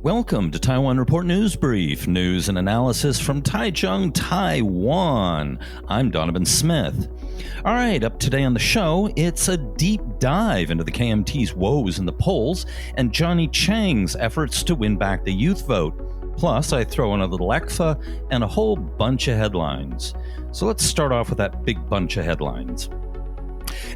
Welcome to Taiwan Report News Brief, news and analysis from Taichung, Taiwan. I'm Donovan Smith. All right, up today on the show, it's a deep dive into the KMT's woes in the polls and Johnny Chiang's efforts to win back the youth vote. Plus, I throw in a little ECFA and a whole bunch of headlines. So let's start off with that big bunch of headlines.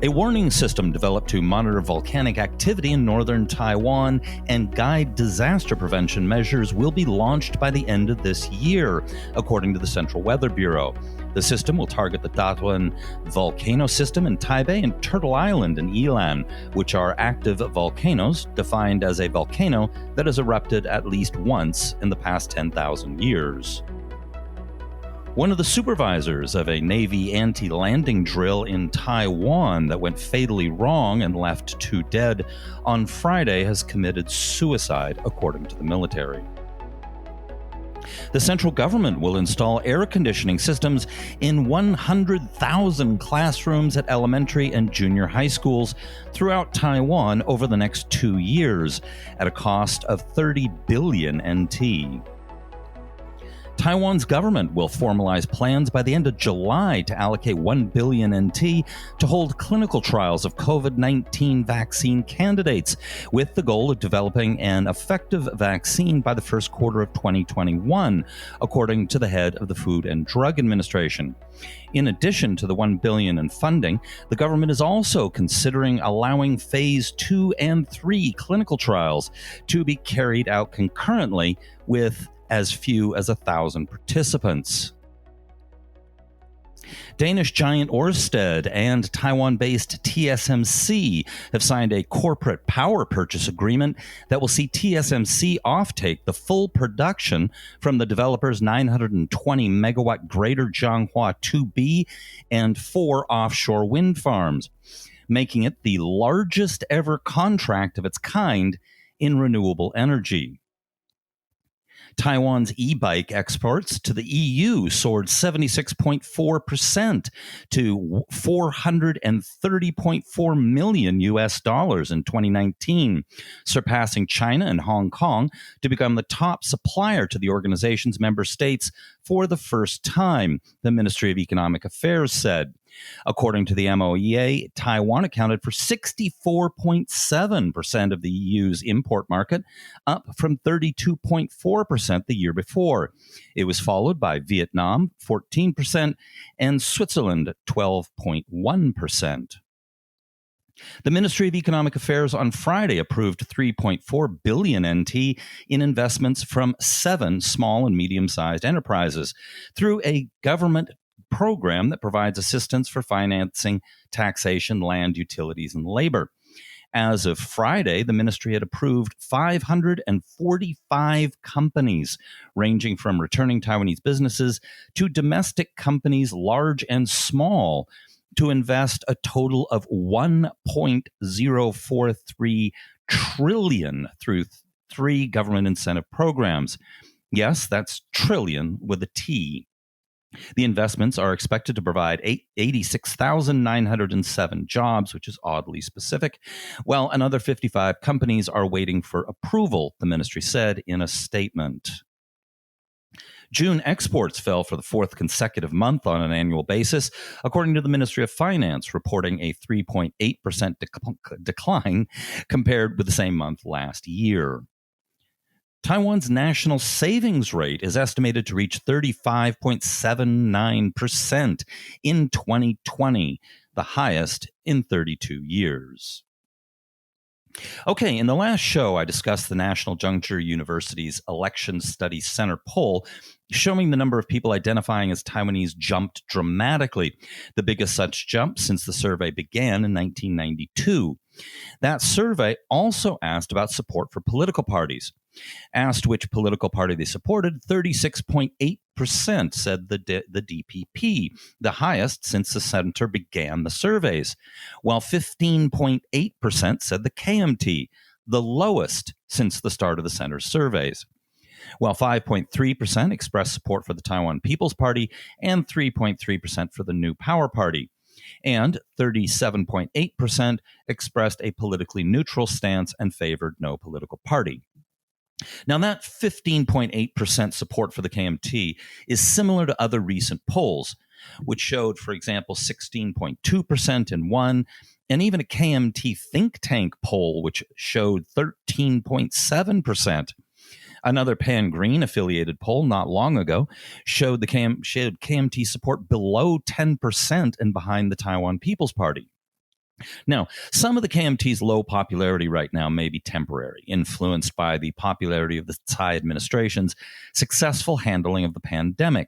A warning system developed to monitor volcanic activity in northern Taiwan and guide disaster prevention measures will be launched by the end of this year, according to the Central Weather Bureau. The system will target the Datuan volcano system in Taipei and Turtle Island in Yilan, which are active volcanoes defined as a volcano that has erupted at least once in the past 10,000 years. One of the supervisors of a Navy anti-landing drill in Taiwan that went fatally wrong and left 2 dead on Friday has committed suicide, according to the military. The central government will install air conditioning systems in 100,000 classrooms at elementary and junior high schools throughout Taiwan over the next 2 years at a cost of 30 billion NT. Taiwan's government will formalize plans by the end of July to allocate 1 billion NT to hold clinical trials of COVID-19 vaccine candidates, with the goal of developing an effective vaccine by the first quarter of 2021, according to the head of the Food and Drug Administration. In addition to the 1 billion in funding, the government is also considering allowing phase 2 and 3 clinical trials to be carried out concurrently with as few as 1,000 participants. Danish giant Ørsted and Taiwan-based TSMC have signed a corporate power purchase agreement that will see TSMC offtake the full production from the developer's 920-megawatt Greater Jianghua 2B and 4 offshore wind farms, making it the largest ever contract of its kind in renewable energy. Taiwan's e-bike exports to the EU soared 76.4% to $430.4 million in 2019, surpassing China and Hong Kong to become the top supplier to the organization's member states for the first time, the Ministry of Economic Affairs said. According to the MOEA, Taiwan accounted for 64.7% of the EU's import market, up from 32.4% the year before. It was followed by Vietnam, 14%, and Switzerland, 12.1%. The Ministry of Economic Affairs on Friday approved 3.4 billion NT in investments from 7 small and medium-sized enterprises through a government program that provides assistance for financing, taxation, land, utilities, and labor. As of Friday, the ministry had approved 545 companies, ranging from returning Taiwanese businesses to domestic companies large and small, to invest a total of 1.043 trillion through 3 government incentive programs. Yes, that's trillion with a T. The investments are expected to provide 86,907 jobs, which is oddly specific, while another 55 companies are waiting for approval, the ministry said in a statement. June exports fell for the 4th consecutive month on an annual basis, according to the Ministry of Finance, reporting a 3.8% decline compared with the same month last year. Taiwan's national savings rate is estimated to reach 35.79% in 2020, the highest in 32 years. Okay, in the last show, I discussed the National Juncture University's Election Studies Center poll, showing the number of people identifying as Taiwanese jumped dramatically, the biggest such jump since the survey began in 1992. That survey also asked about support for political parties. Asked which political party they supported, 36.8% said the DPP, the highest since the center began the surveys, while 15.8% said the KMT, the lowest since the start of the center's surveys. While 5.3% expressed support for the Taiwan People's Party and 3.3% for the New Power Party. And 37.8% expressed a politically neutral stance and favored no political party. Now, that 15.8% support for the KMT is similar to other recent polls, which showed, for example, 16.2% in one, and even a KMT think tank poll, which showed 13.7%. Another Pan-Green affiliated poll not long ago showed KMT support below 10% and behind the Taiwan People's Party. Now, some of the KMT's low popularity right now may be temporary, influenced by the popularity of the Tsai administration's successful handling of the pandemic.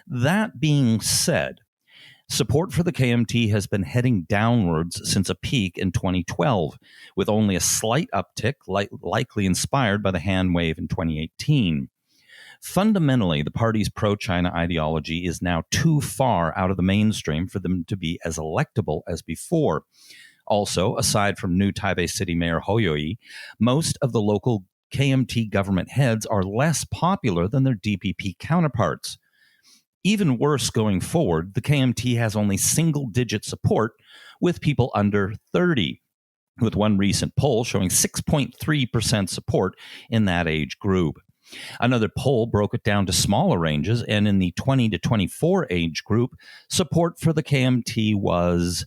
That being said, support for the KMT has been heading downwards since a peak in 2012, with only a slight uptick, likely inspired by the hand wave in 2018. Fundamentally, the party's pro-China ideology is now too far out of the mainstream for them to be as electable as before. Also, aside from new Taipei City Mayor Hou Yu-ih, most of the local KMT government heads are less popular than their DPP counterparts. Even worse going forward, the KMT has only single-digit support with people under 30, with one recent poll showing 6.3% support in that age group. Another poll broke it down to smaller ranges, and in the 20 to 24 age group, support for the KMT was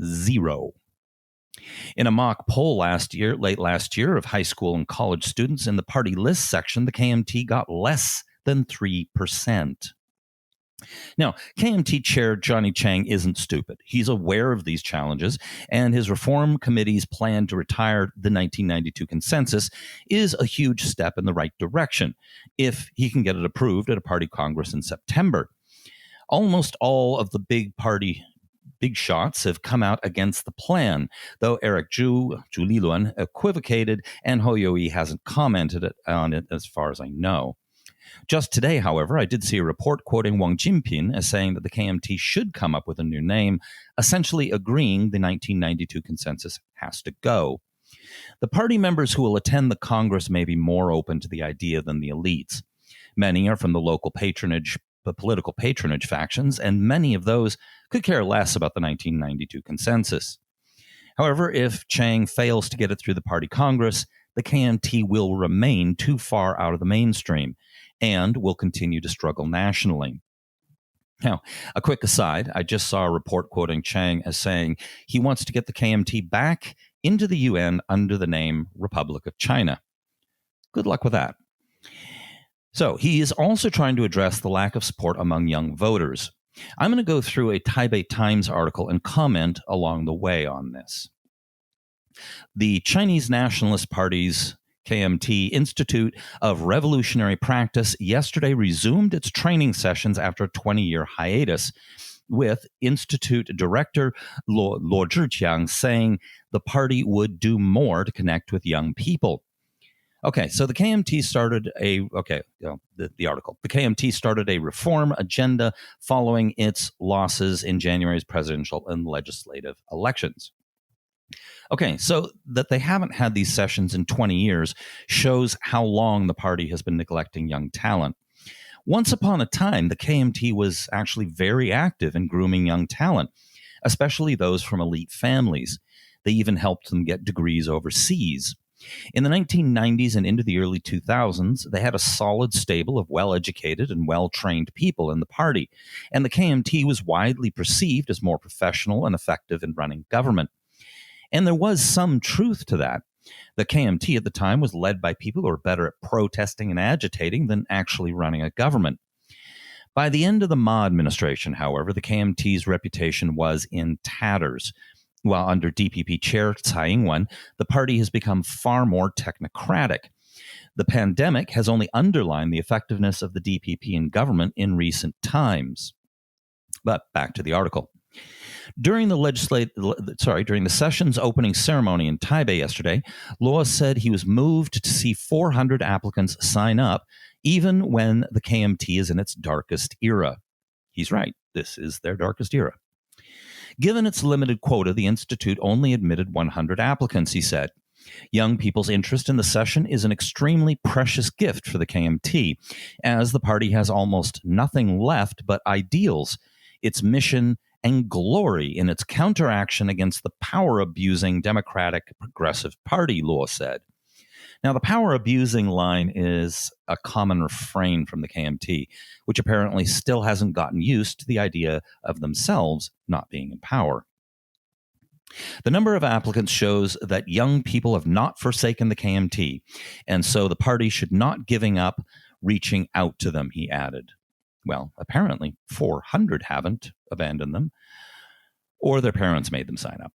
0. In a mock poll late last year of high school and college students in the party list section, the KMT got less than 3%. Now, KMT Chair Johnny Chiang isn't stupid. He's aware of these challenges, and his reform committee's plan to retire the 1992 consensus is a huge step in the right direction, if he can get it approved at a party congress in September. Almost all of the big shots have come out against the plan, though Eric Zhu Liluan equivocated, and Hou Yu-ih hasn't commented on it as far as I know. Just today, however, I did see a report quoting Wang Jinping as saying that the KMT should come up with a new name, essentially agreeing the 1992 consensus has to go. The party members who will attend the Congress may be more open to the idea than the elites. Many are from the local political patronage factions, and many of those could care less about the 1992 consensus. However, if Chiang fails to get it through the party Congress, the KMT will remain too far out of the mainstream and will continue to struggle nationally. Now, a quick aside, I just saw a report quoting Chiang as saying he wants to get the KMT back into the UN under the name Republic of China. Good luck with that. So he is also trying to address the lack of support among young voters. I'm going to go through a Taipei Times article and comment along the way on this. The Chinese Nationalist Party's KMT Institute of Revolutionary Practice yesterday resumed its training sessions after a 20-year hiatus, with Institute Director Luo Zhiqiang saying the party would do more to connect with young people. Okay, so the KMT started the article. The KMT started a reform agenda following its losses in January's presidential and legislative elections. Okay, so that they haven't had these sessions in 20 years shows how long the party has been neglecting young talent. Once upon a time, the KMT was actually very active in grooming young talent, especially those from elite families. They even helped them get degrees overseas. In the 1990s and into the early 2000s, they had a solid stable of well-educated and well-trained people in the party, and the KMT was widely perceived as more professional and effective in running government. And there was some truth to that. The KMT at the time was led by people who were better at protesting and agitating than actually running a government. By the end of the Ma administration, however, the KMT's reputation was in tatters. While under DPP chair Tsai Ing-wen, the party has become far more technocratic. The pandemic has only underlined the effectiveness of the DPP in government in recent times. But back to the article. During the session's opening ceremony in Taipei yesterday, Luo said he was moved to see 400 applicants sign up, even when the KMT is in its darkest era. He's right. This is their darkest era. Given its limited quota, the Institute only admitted 100 applicants, he said. Young people's interest in the session is an extremely precious gift for the KMT, as the party has almost nothing left but ideals, its mission, and glory in its counteraction against the power-abusing Democratic Progressive Party, Luo said. Now, the power abusing line is a common refrain from the KMT, which apparently still hasn't gotten used to the idea of themselves not being in power. The number of applicants shows that young people have not forsaken the KMT, and so the party should not giving up reaching out to them, he added. Well, apparently 400 haven't abandoned them, or their parents made them sign up.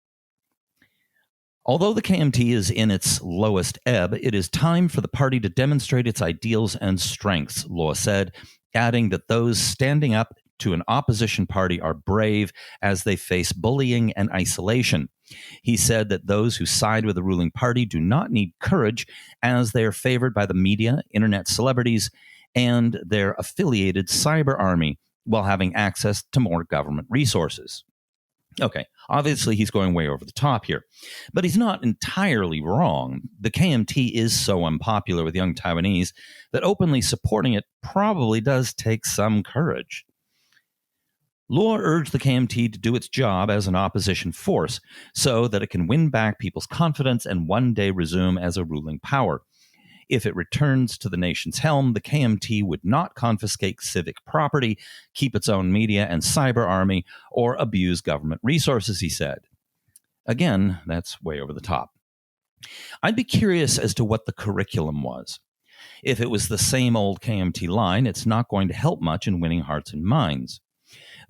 Although the KMT is in its lowest ebb, it is time for the party to demonstrate its ideals and strengths, Law said, adding that those standing up to an opposition party are brave as they face bullying and isolation. He said that those who side with the ruling party do not need courage as they are favored by the media, internet celebrities, and their affiliated cyber army while having access to more government resources. Okay, obviously he's going way over the top here, but he's not entirely wrong. The KMT is so unpopular with young Taiwanese that openly supporting it probably does take some courage. Luo urged the KMT to do its job as an opposition force so that it can win back people's confidence and one day resume as a ruling power. If it returns to the nation's helm, the KMT would not confiscate civic property, keep its own media and cyber army, or abuse government resources, he said. Again, that's way over the top. I'd be curious as to what the curriculum was. If it was the same old KMT line, it's not going to help much in winning hearts and minds.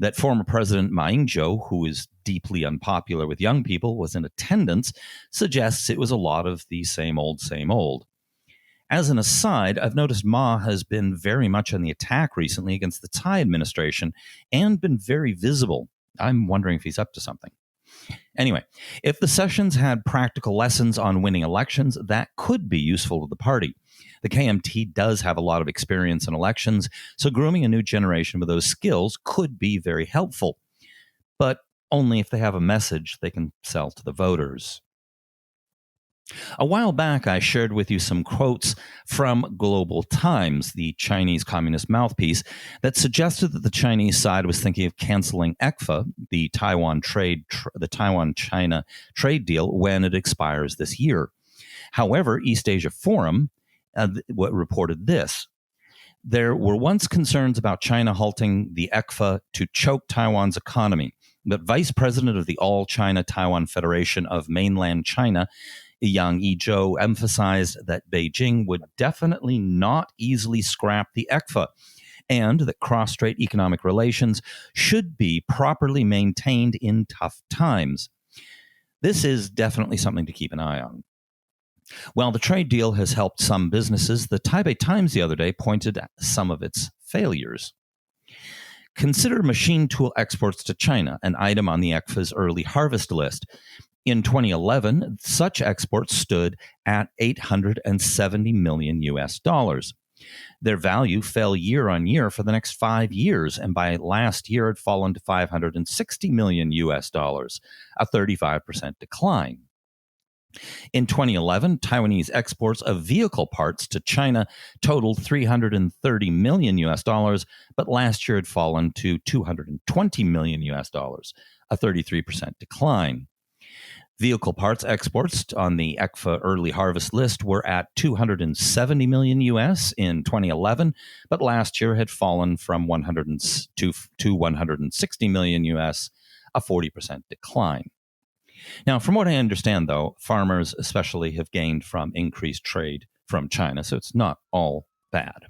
That former President Ma Ying-jeou, who is deeply unpopular with young people, was in attendance suggests it was a lot of the same old, same old. As an aside, I've noticed Ma has been very much on the attack recently against the Tsai administration and been very visible. I'm wondering if he's up to something. Anyway, if the sessions had practical lessons on winning elections, that could be useful to the party. The KMT does have a lot of experience in elections, so grooming a new generation with those skills could be very helpful, but only if they have a message they can sell to the voters. A while back, I shared with you some quotes from Global Times, the Chinese Communist mouthpiece, that suggested that the Chinese side was thinking of canceling ECFA, the Taiwan-China trade deal, when it expires this year. However, East Asia Forum reported this. There were once concerns about China halting the ECFA to choke Taiwan's economy, but Vice President of the All-China Taiwan Federation of Mainland China, Yang Yizhou, emphasized that Beijing would definitely not easily scrap the ECFA and that cross-strait economic relations should be properly maintained in tough times. This is definitely something to keep an eye on. While the trade deal has helped some businesses, the Taipei Times the other day pointed at some of its failures. Consider machine tool exports to China, an item on the ECFA's early harvest list. In 2011, such exports stood at $870 million US. Their value fell year on year for the next 5 years, and by last year had fallen to $560 million US, a 35% decline. In 2011, Taiwanese exports of vehicle parts to China totaled $330 million US, but last year had fallen to $220 million US, a 33% decline. Vehicle parts exports on the ECFA early harvest list were at $270 million US in 2011, but last year had fallen from $160 million US, a 40% decline. Now, from what I understand, though, farmers especially have gained from increased trade from China, so it's not all bad.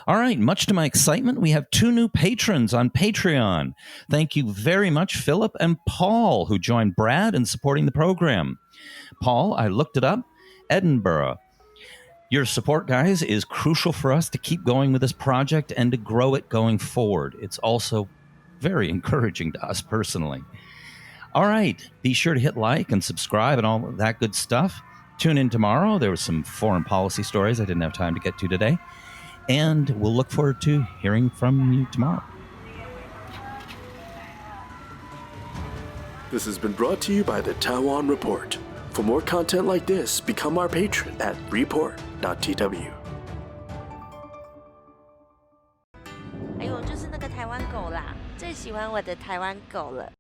All right, much to my excitement, we have 2 new patrons on Patreon. Thank you very much, Philip and Paul, who joined Brad in supporting the program. Paul, I looked it up, Edinburgh. Your support, guys, is crucial for us to keep going with this project and to grow it going forward. It's also very encouraging to us personally. All right, be sure to hit like and subscribe and all that good stuff. Tune in tomorrow. There were some foreign policy stories I didn't have time to get to today. And we'll look forward to hearing from you tomorrow. This has been brought to you by the Taiwan Report. For more content like this, become our patron at report.tw. 哎呦，就是那个台湾狗啦，最喜欢我的台湾狗了。